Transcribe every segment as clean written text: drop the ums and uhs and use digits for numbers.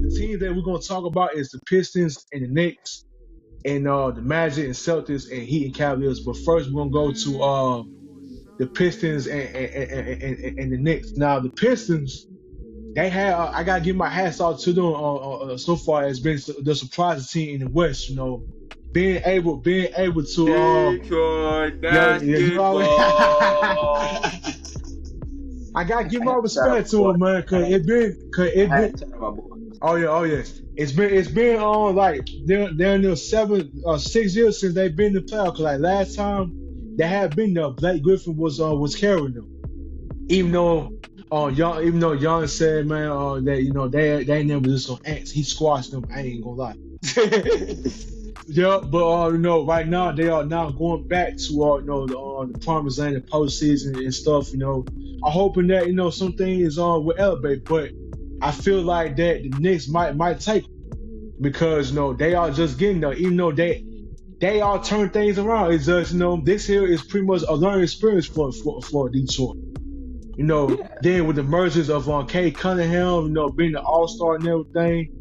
the teams that we're gonna talk about is the Pistons and the Knicks and the Magic and Celtics and Heat and Cavaliers. But first, we're gonna go to the Pistons and the Knicks. Now, the Pistons, they had I gotta give my hats off to them. So far, it's been the surprise team in the West. You know, being able to Detroit yeah, you know, basketball. I gotta give my respect to him, man, cause it been oh yeah. It's been on like they're in their 6 years since they've been in the playoffs. Cause like last time they had been there, Blake Griffin was carrying them. Even though Young said, man, that you know they never just on X. He squashed them. I ain't gonna lie. Yeah, but you know, right now they are now going back to you know the promised land, the postseason and stuff. You know, I'm hoping that you know some things will elevate, but I feel like that the Knicks might take them because you know they are just getting there, even though they all turn things around. It's just you know this here is pretty much a learning experience for Detroit. You know, then with the mergers of Kay Cunningham, you know, being the All-Star and everything.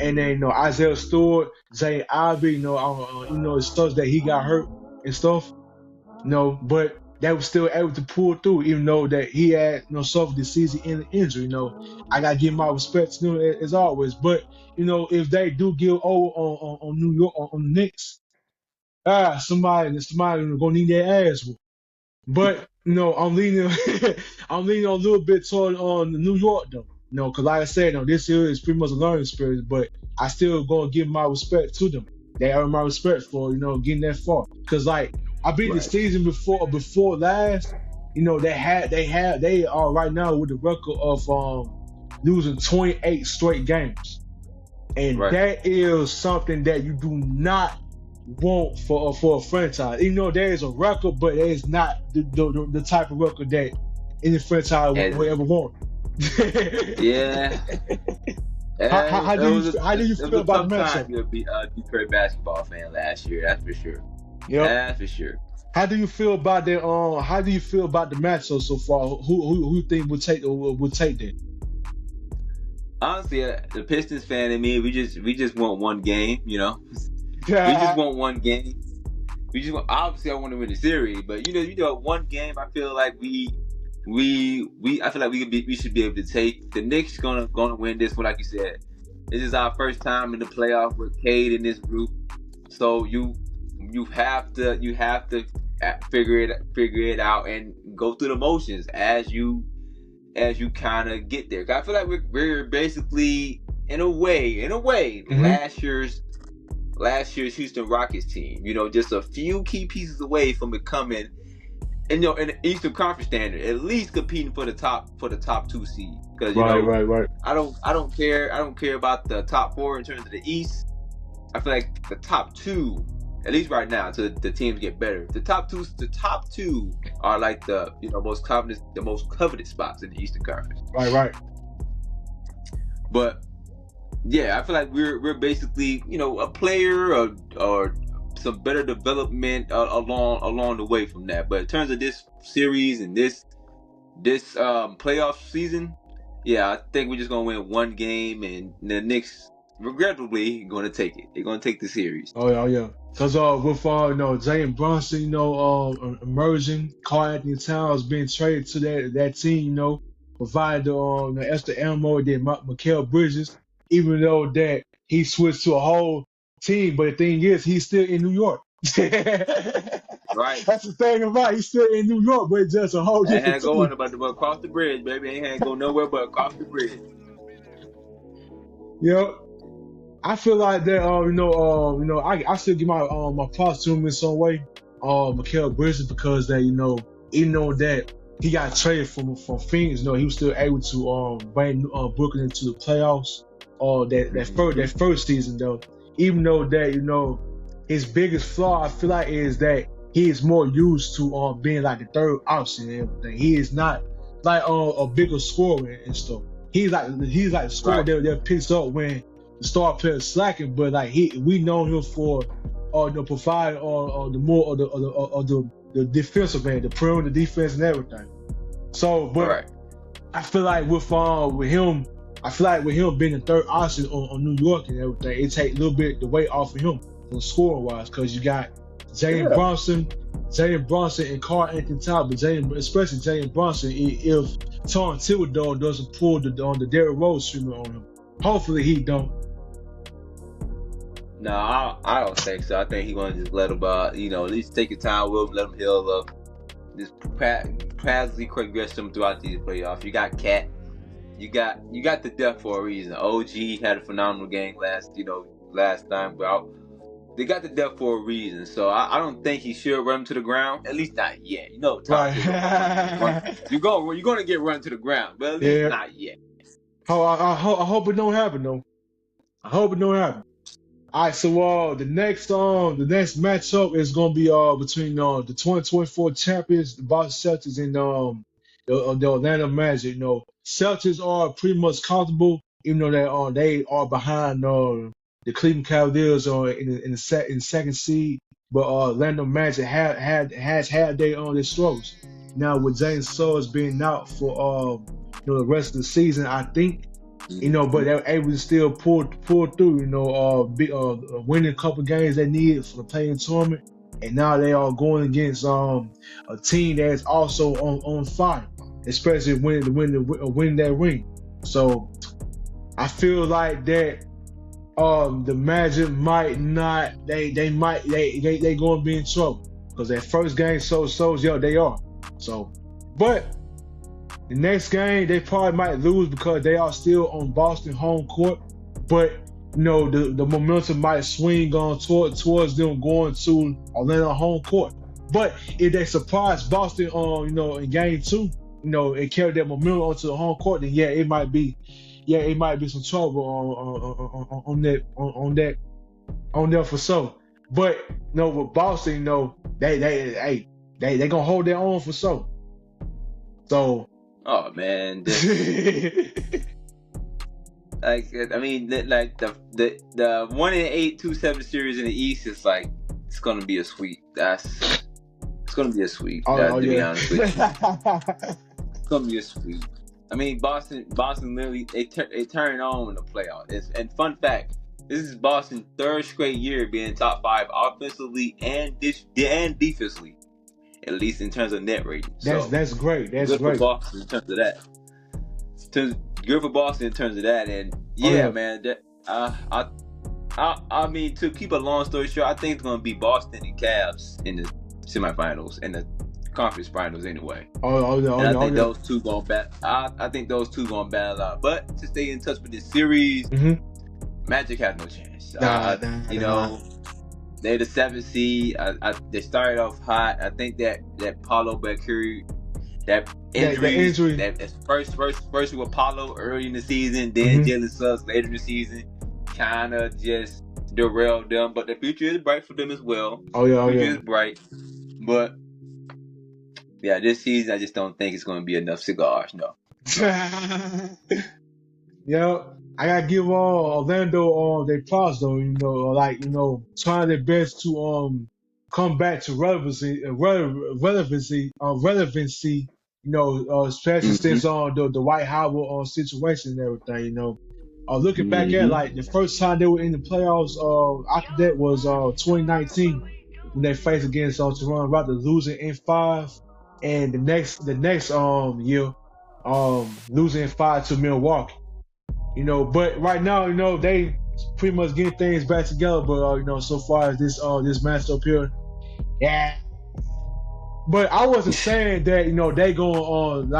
And then, you know, Isaiah Stewart, Zay Ivey, you know, it's stuff that he got hurt and stuff, you know, but they were still able to pull through, even though that he had, you know, suffered the season injury. You know, I gotta give my respect to them as always. But you know, if they do give over on New York on the Knicks, somebody gonna need their ass whooped. But you know, I'm leaning, I'm leaning a little bit toward on New York though. You know, because like I said, you know, this year is pretty much a learning experience, but I still gonna give my respect to them. They earn my respect for you know getting that far. Because like I beat the season before last, you know they are right now with the record of losing 28 straight games, and that is something that you do not want for a franchise. You know there is a record, but it is not the type of record that any franchise would ever want. Yeah. How do you feel about the matchup? You'll be a Detroit basketball fan last year, that's for sure. Yep. That's for sure. How do you feel about the How do you feel about the matchup so far? Who you think would take that? Honestly, the Pistons fan and me, we just want one game, you know. We just want one game. Obviously I want to win the series, but you know one game I feel like we should be able to take. The Knicks gonna win this one, like you said. This is our first time in the playoff with Cade in this group, so you have to figure it out and go through the motions as you kind of get there. I feel like we're basically in a way last year's Houston Rockets team. You know, just a few key pieces away from becoming. And you know, in the Eastern Conference standard, at least competing for the top 2 seed. Because right. I don't care about the top 4 in terms of the East. I feel like the top 2, at least right now, until the teams get better. The top two are like the most coveted spots in the Eastern Conference. Right. But yeah, I feel like we're basically a player or some better development along the way from that. But in terms of this series and this playoff season, yeah, I think we're just gonna win one game, and the Knicks, regrettably, going to take it. They're gonna take the series. Oh yeah. Because with Jalen Brunson, emerging, Karl Anthony Towns being traded to that team, provided the extra ammo, then Mikal Bridges, even though that he switched to a whole team, but the thing is, he's still in New York. Right. That's the thing about it. He's still in New York, but it's just a whole different ain't going about across the bridge, baby. Ain't go nowhere but across the bridge. Yep. I feel like that. I still give my props to him in some way. Mikal Bridges, because that even though that he got traded from Phoenix, he was still able to bring Brooklyn into the playoffs. That first season though. Even though that, his biggest flaw, I feel like, is that he is more used to being like the third option and everything. He is not like a bigger scorer and stuff. He's like the scorer that picks up when the star player is slacking. But like we know him for providing the more of the defensive end, the perimeter defense and everything. So, but I feel like with him I feel like with him being the third option on New York and everything, it take a little bit the weight off of him from scoring wise because you got Jalen Yeah. Brunson, and Carl Anthony Towns, but especially Jalen Brunson, if Tom Thibodeau doesn't pull the Derrick Rose treatment on him, hopefully he don't. No, I don't think so. I think he's gonna just let him, at least take your time with him, let him heal up. Just passively progress him throughout these playoffs. You got Cat. You got the depth for a reason. OG had a phenomenal game last time, but they got the depth for a reason. So I don't think he should run to the ground. At least not yet. Right. You're gonna get run to the ground, but at least not yet. I hope it don't happen though. I hope it don't happen. All right, so the next matchup is gonna be between the 2024 champions, the Boston Celtics, and the Orlando Magic. Celtics are pretty much comfortable, even though they are behind the Cleveland Cavaliers in the second seed. But Orlando Magic has had their struggles. Now with James Suggs being out for the rest of the season, I think. But they're able to still pull through. Winning a couple games they needed for the playing tournament, and now they are going against a team that's also on fire, especially winning that ring. So I feel like that the Magic might not. They going to be in trouble because that first game they are. So, but. The next game, they probably might lose because they are still on Boston home court. But, the momentum might swing on towards them going to Orlando home court. But if they surprise Boston in game 2, and carry that momentum onto the home court, then it might be some trouble on that for sure. But, with Boston, they gonna hold their own for sure. So. Oh man, the 1-8 2-7 series in the East is it's gonna be a sweep. It's gonna be a sweep. To be honest with you, it's gonna be a sweep. I mean, Boston literally they turn on in the playoffs. And fun fact, this is Boston's third straight year being top 5 offensively and defensively. At least in terms of net rating. That's great. That's good great. For Boston in terms of that. Good for Boston in terms of that. And man, I mean, to keep a long story short, I think it's going to be Boston and Cavs in the semifinals and the conference finals anyway. I think those two going back. I think those two going to battle out. But to stay in touch with this series, Magic has no chance. They're the 7th seed. They started off hot. I think that Paulo Beccari, that injury, that first with Paulo early in the season, then Jalen Suggs later in the season, kind of just derailed them. But the future is bright for them as well. The future is bright. But this season I just don't think it's going to be enough cigars. No. I gotta give Orlando their props though, trying their best to come back to relevancy, especially since the Dwight Howard situation and everything, looking back at the first time they were in the playoffs after that was 2019 when they faced against Toronto Raptors, losing in 5, and the next year losing in 5 to Milwaukee. But right now, they pretty much getting things back together. But so far as this matchup here, But I wasn't saying that they going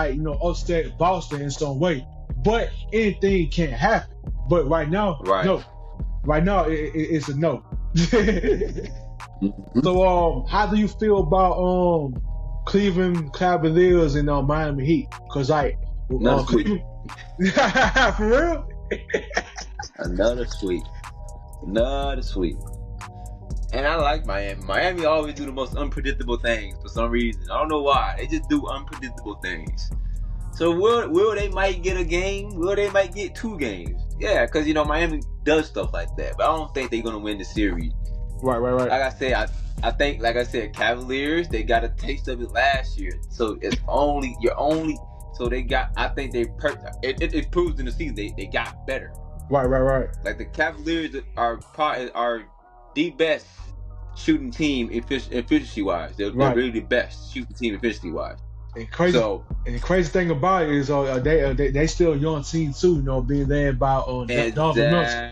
upset Boston in some way. But anything can happen. But right now, no. Right now, it's a no. So how do you feel about Cleveland Cavaliers and Miami Heat? Because Cleveland. For real? Another sweep. And I like Miami. Miami always do the most unpredictable things for some reason. I don't know why. They just do unpredictable things. So will they might get a game? Will they might get 2 games? Yeah, because Miami does stuff like that. But I don't think they're gonna win the series. Right. Like I said, I think Cavaliers, they got a taste of it last year. So it's only So they got. I think it proves in the season they got better. Right. Like the Cavaliers are the best shooting team efficiency wise. They're really the best shooting team efficiency wise. And the crazy thing about it is they still a young team too, you know, being led by Donovan Mitchell.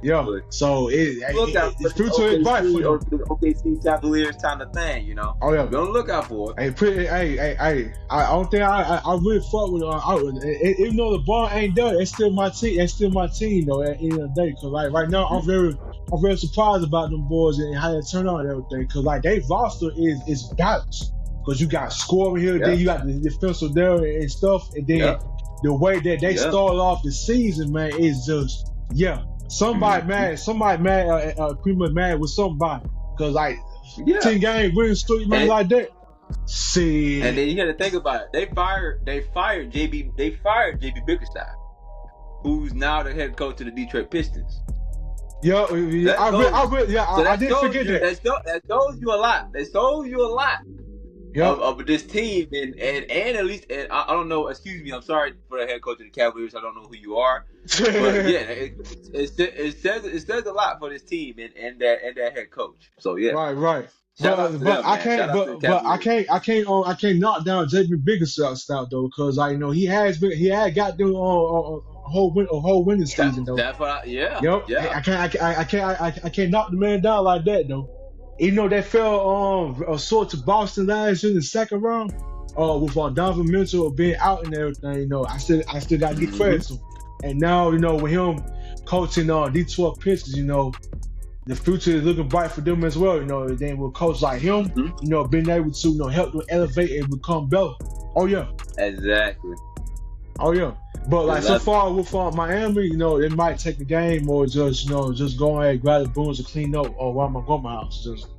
Yeah, so look out for it's future is bright for them. The OKC Cavaliers kind of thing, you know. Oh yeah, don't look out for it. Hey, I don't think I really fuck with even though LeBron ain't done, it's still my team. It's still my team though. At the end of the day, because like right now I'm very surprised about them boys and how they turn out and everything. Because like their roster is balanced. Because you got scoring here, then you got the defensive there and stuff, and then the way that they start off the season, man, is just somebody mad, pretty much mad with somebody, because like 10 game winning streak, man, like that. See, and then you got to think about it. They fired JB Bickerstaff, who's now the head coach of the Detroit Pistons. I didn't forget that. That shows you a lot. That shows you a lot. Of this team and at least I don't know. Excuse me, I'm sorry for the head coach of the Cavaliers. I don't know who you are, but it says a lot for this team and that head coach. So right. I can't knock down JB Bickerstaff though, because I know he had got them a whole winning season though. That's what I can't knock the man down like that though. Even though they fell sort to Boston last year in the second round, with Donovan Mitchell being out and everything, you know, I still gotta get credit to him. And now, you know, with him coaching Detroit Pistons, you know, the future is looking bright for them as well. You know, then with a coach like him, you know, being able to help them elevate and become better. Oh yeah, exactly. Oh yeah. But like so far with Miami, you know, they might take the game or just go ahead, grab the brooms and clean up, or while I'm at my house. Just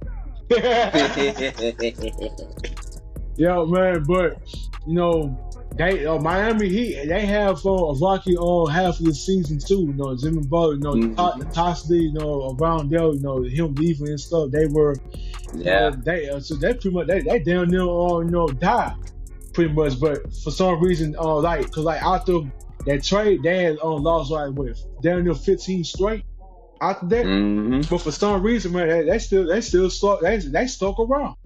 yeah, man. But you know, they Miami Heat, they have a rocky half of the season too. You know, Jimmy Butler, you know, the toxicity, you know, around there, you know, him leaving and stuff. They were, so they pretty much they down there, die. Pretty much, but for some reason, because after that trade, they had lost down there 15 straight after that. But for some reason, man, they still stuck. They stuck around,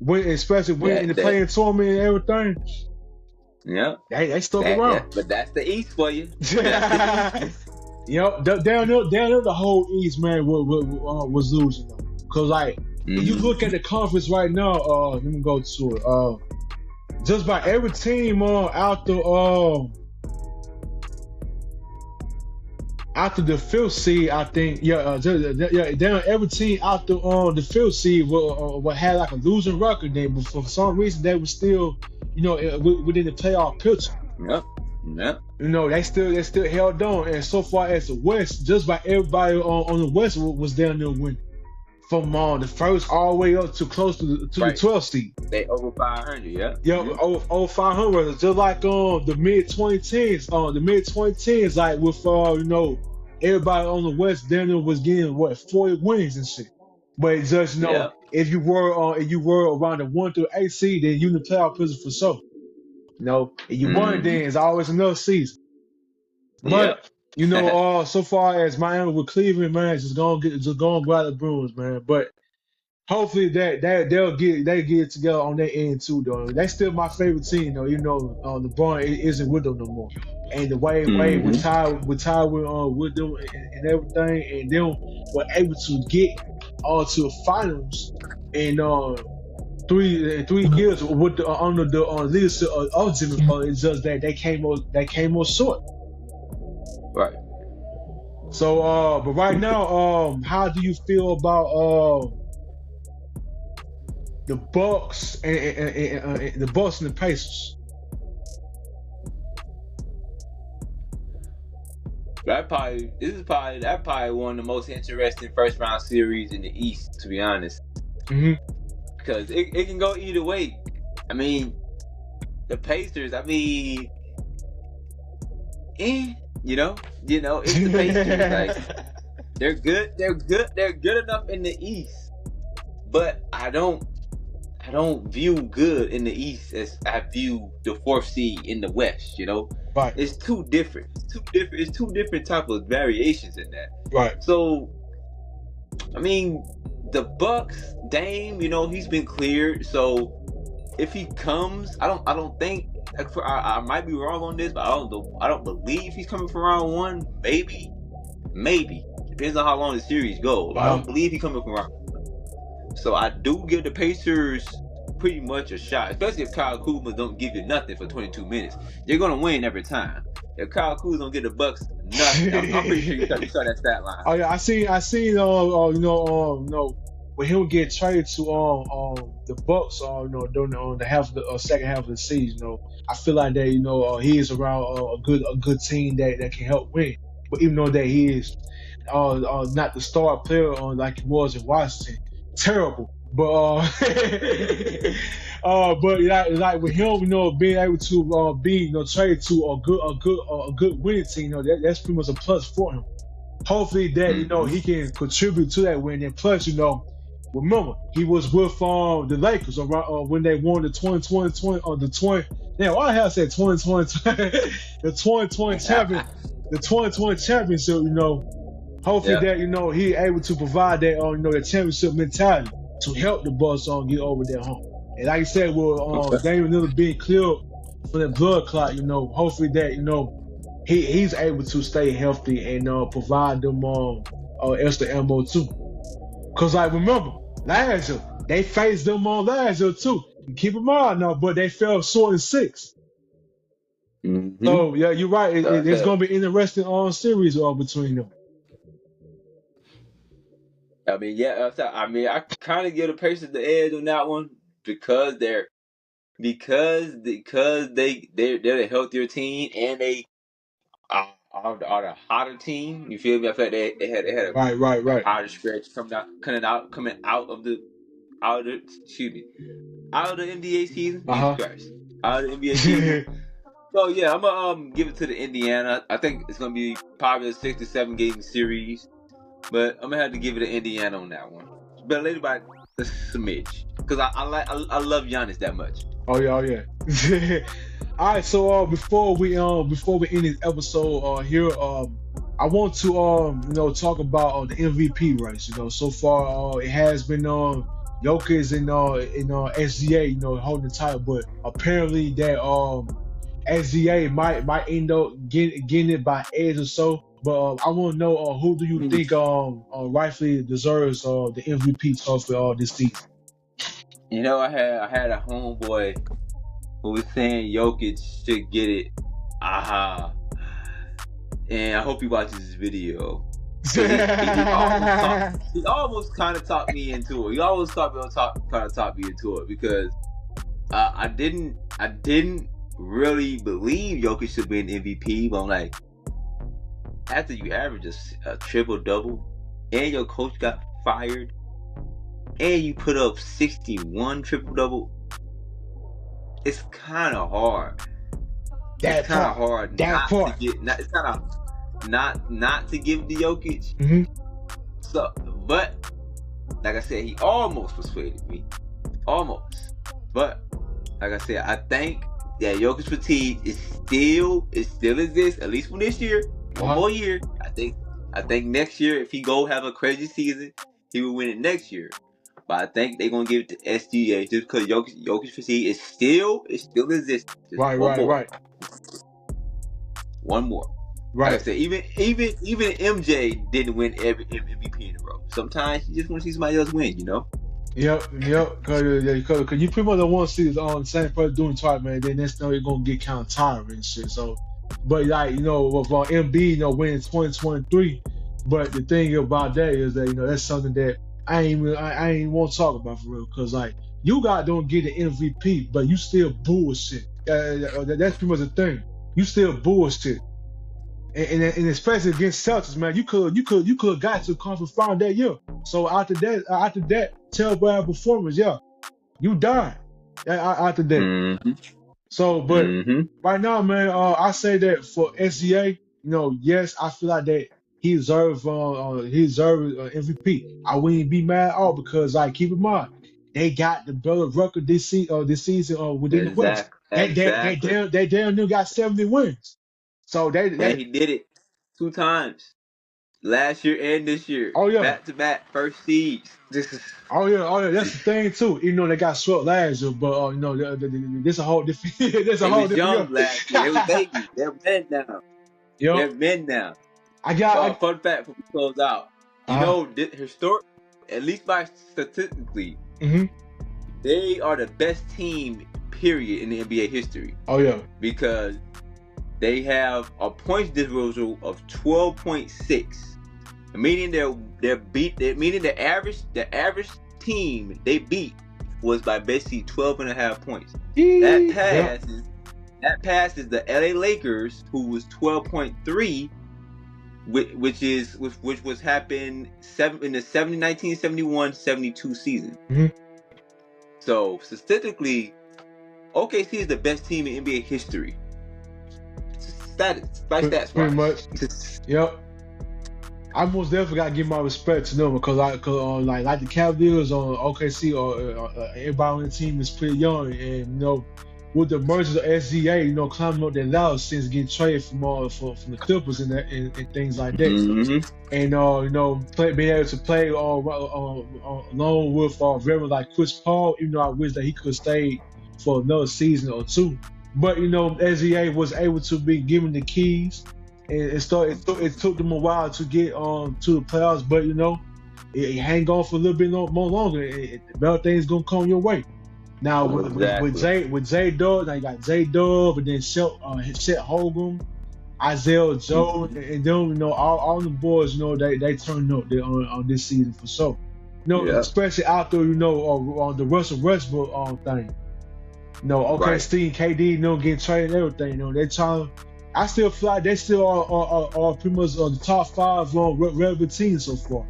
especially in the playing tournament and everything. Yeah, they stuck around. But that's the East for you. Down there, the whole East, man, was losing though. Because if you look at the conference right now, let me go to it. Just about every team after the fifth seed, I think, down every team after the fifth seed will had like a losing record then, but for some reason they were still, within the playoff picture. Yep. You know, they still held on, and so far as the West, just about everybody on the West was down there winning. From the first all the way up to close to the 12th seed. They over 500, yeah. Over 500. Just like the mid 2010s. The mid 2010s, like with everybody on the West, Daniel was getting 40 wins and shit. But it's just if you were around the 1 through 8 seed, then you in the playoff position for sure. If you weren't, then it's always another season. But so far as Miami with Cleveland, man, just go and grab the Bruins, man. But hopefully they'll get it together on their end too, though. That's still my favorite team, though. LeBron isn't with them no more, and the way we tied with them and everything, and then were able to get to the finals in 3 years with under the leadership of Jimmy Butler. It's just that they came more short. Right. So, but right now, how do you feel about the Bucks and the Bucks and the Pacers? That probably one of the most interesting first round series in the East, to be honest. Because it can go either way. I mean, the Pacers. I mean, it's the Pacers. Like, they're good enough in the East, but I don't I don't view good in the East as I view the fourth seed in the West. Right, It's too different. It's too different. It's two different type of variations in that. right. So I mean, the Bucks, Dame, he's been cleared. So if he comes, I don't think. I might be wrong on this, but I don't believe he's coming for round one. Maybe depends on how long the series goes. I Uh-huh. don't believe he's coming for round. So I do give the Pacers pretty much a shot, especially if Kyle Kuzma don't give you nothing for 22 minutes. You're gonna win every time. If Kyle Kuzma don't get the Bucks nothing, I'm pretty sure you saw that stat line. Oh yeah, I seen, when he'll get traded to the Bucks, during the half of the second half of the season, I feel like that, he is around a good team that can help win. But even though that he is not the star player like he was in Washington, terrible. But but like with him, being able to be traded to a good winning team, that's pretty much a plus for him. Hopefully that Mm-hmm. he can contribute to that win. And plus, remember he was with the Lakers around when they won the 2020 the 20. Now why the hell I said 2020 the 2020 champion the 2020 championship. Hopefully Yeah. that he able to provide that the championship mentality to help the Bucks get over that hump. And like you said, with Okay. Damian Lillard being cleared for that blood clot, hopefully that he's able to stay healthy and provide them extra ammo too. Cause like remember last year they faced them on last year too. Keep in mind now, but they fell short in six. Mm-hmm. So yeah, you're right. It's Okay. gonna be interesting series between them. I mean, yeah. I kind of give the Pacers the edge on that one because they're the healthier team and they are the hotter team. You feel me? I feel like they had Right, right, a right. hotter stretch coming out of the excuse me, out of the NBA season. Jesus Uh Christ, out of the NBA season. huh. So yeah, I'm gonna give it to the Indiana. I think it's gonna be probably a 6 to 7 game series, but I'm gonna have to give it to Indiana on that one. But later by a smidge, because I love Giannis that much. Oh yeah, oh yeah. All right, so before we end this episode here, I want to talk about the MVP race. So far it has been Jokic and SGA holding the title, but apparently that SGA might end up getting it by edge or so. But I want to know who do you think rightfully deserves the MVP trophy this season? I had a homeboy who was saying Jokic should get it. Aha. And I hope he watches this video. Cause he almost kind of talked me into it. He always kind of talk me into it because I didn't really believe Jokic should be an MVP, but I'm like, after you average a triple double, and your coach got fired, and you put up 61 triple double, it's kind of hard. that It's kind of part, hard that not to part. get. It's kind of not to give the Jokic. Hmm. So, but like I said, he almost persuaded me, almost. But like I said, I think that Jokic fatigue still exists at least for this year. One Uh-huh. more year, I think next year if he go have a crazy season, he will win it next year. But I think they're gonna give it to SGA just because Jokic fatigue it still exists. Just Right, right, right, one more. Like I right. said, even MJ didn't win every MVP in a row. Sometimes you just want to see somebody else win. Yep, yep. Cause you pretty much don't want to see the same person doing twice, man. Then that's you're gonna get kind of tired and shit. So, but like with MB, winning 2023. But the thing about that is that that's something that I ain't want to talk about for real. Cause like you got don't get an MVP, but you still bullshit. That's pretty much the thing. You still bullshit. And especially against Celtics, man, you could got to conference final that year. So after that terrible performance, yeah, you died after that. Mm-hmm. So, but Mm-hmm. right now, man, I say that for SGA, yes, I feel like that he deserves MVP. I wouldn't be mad at all because, like, keep in mind, they got the better record this season within the West. Exactly. They damn near got 70 wins. So And he did it 2 times. Last year and this year. oh yeah. Back to back first seeds. Oh yeah, that's the thing too. Even though they got swept last year, but this a whole different, this a They whole was different young last year. They was babies. They're men now. year. They're men now. I got, Fun fact before we close out. uh, Historic, at least by statistically, mm-hmm. they are the best team, period, in the NBA history. Oh yeah, because they have a points differential of 12.6, meaning meaning the average team they beat was by basically 12.5 points. That passes the LA Lakers, who was 12.3. Which was happened in the 1971-72 season. Mm-hmm. So statistically, OKC is the best team in NBA history. Stats pretty much. Yep. I most definitely gotta give my respect to them because like the Cavaliers on OKC or everybody on the team is pretty young, and with the mergers of SGA, climbing up that ladder since getting traded from the Clippers and things like that. Mm-hmm. And being able to play along with veterans like Chris Paul, even though I wish that he could have stayed for another season or two. But SGA was able to be given the keys, and it took them a while to get to the playoffs. But it hang on for a little bit more longer. Better things gonna come your way. Now with J Dub, now you got J Dub, and then Chet Holmgren, Isaiah Joe, and then all the boys, they turned up on this season for sure. Especially after on the Russell Westbrook thing. Steve KD, getting traded and everything. They trying. I still feel like they still are pretty much the top 5 relevant teams so far.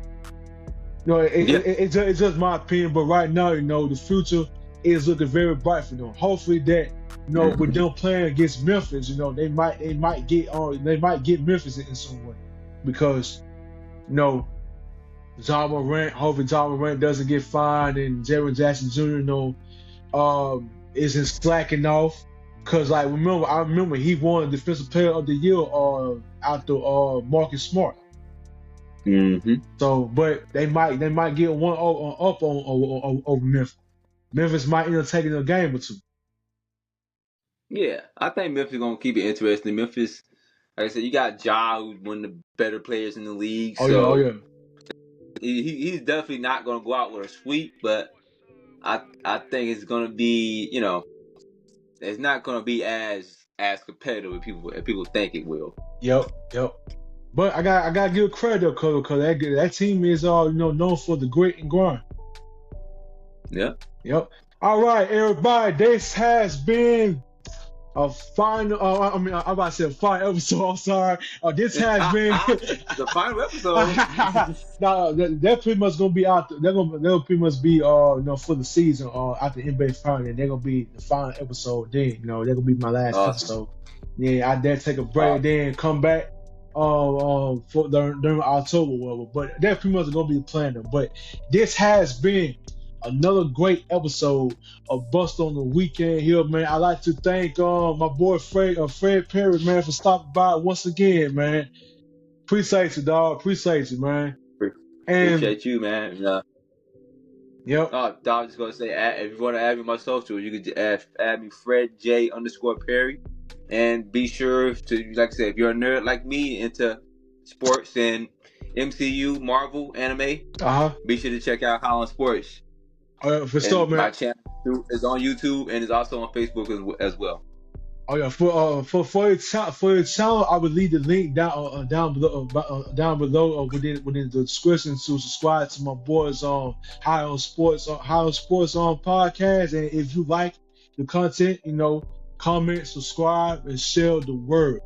It's just my opinion, but right now, the future is looking very bright for them. Hopefully that, with them playing against Memphis, they might get Memphis in some way, because, hopefully John Morant doesn't get fined, and Jaren Jackson Jr. Isn't slacking off, because I remember he won Defensive Player of the Year after Marcus Smart. Mm-hmm. So, but they might get one up on over Memphis. Memphis might end up taking a game or two. Yeah, I think Memphis gonna keep it interesting. Memphis, like I said, you got Ja, who's one of the better players in the league. Oh yeah. He's definitely not gonna go out with a sweep, but I think it's gonna be, it's not gonna be as competitive as people think it will. Yep. But I gotta give credit because that team is known for the grit and grind. Yep. All right, everybody. This has been a final. I'm about to say a final episode. I'm sorry. This has been the final episode. No, they're pretty much gonna be out. They'll pretty much be for the season after NBA final. And they're gonna be the final episode. Then they're gonna be my last episode. Yeah, I dare take a break, then come back for during October, whatever. But they're pretty much gonna be playing them. But this has been another great episode of Bust on the Weekend here, man. I'd like to thank my boy Fred Perry, man, for stopping by once again, man. Appreciate you, dog. Appreciate you, man. Appreciate you, man. Yep. I was just gonna say, if you want to add me on my social, you could add me FredJ_Perry, and be sure to, like I said, if you're a nerd like me into sports and MCU, Marvel, anime, be sure to check out Holland Sports. For sure, man. My channel is on YouTube and is also on Facebook as well. Oh yeah, for your channel, I would leave the link down below within the description to subscribe to my boys on High on Sports podcast. And if you like the content, comment, subscribe, and share the word.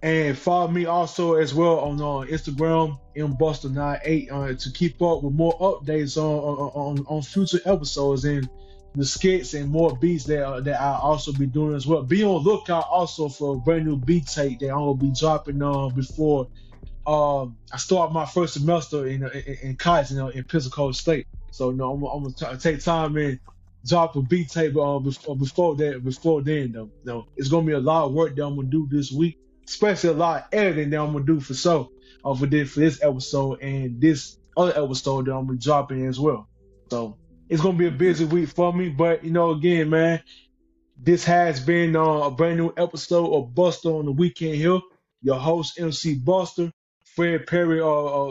And follow me also as well on Instagram, mbuster98, to keep up with more updates on future episodes and the skits and more beats that I'll also be doing as well. Be on lookout also for a brand new beat tape that I'm gonna be dropping before I start my first semester in college, in Pensacola State. So I'm gonna take time and drop a beat tape before then though. It's gonna be a lot of work that I'm gonna do this week, especially a lot of editing that I'm gonna do for so for this episode and this other episode that I'm gonna drop in as well. So it's gonna be a busy week for me, but again, man, this has been a brand new episode of Buster on the Weekend here. Your host, MC Buster. Fred Perry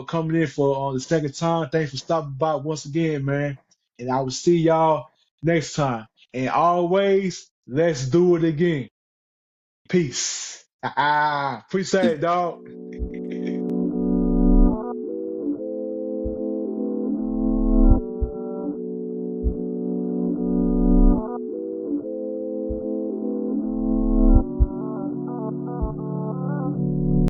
coming in for the second time. Thanks for stopping by once again, man. And I will see y'all next time. And always, let's do it again. Peace. Appreciate it, dog.